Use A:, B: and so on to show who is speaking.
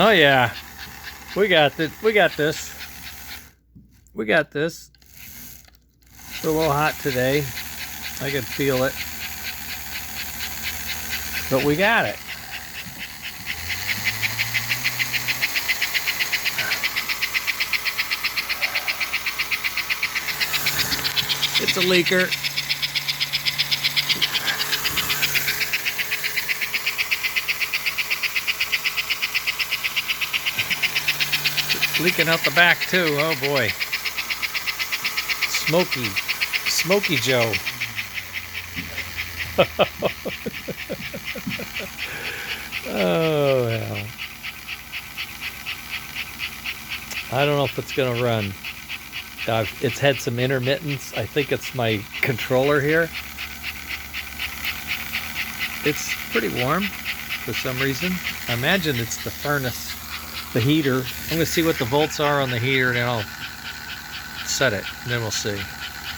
A: Oh yeah, we got this. We got this. We got this. It's a little hot today. I can feel it, but we got it. It's a leaker. It's leaking out the back too. Oh boy. Smoky Joe. Oh hell. I don't know if it's gonna run. It's had some intermittence. I think it's my controller here. It's pretty warm for some reason. I imagine it's the furnace, the heater. I'm gonna see what the volts are on the heater and then I'll set it and then we'll see.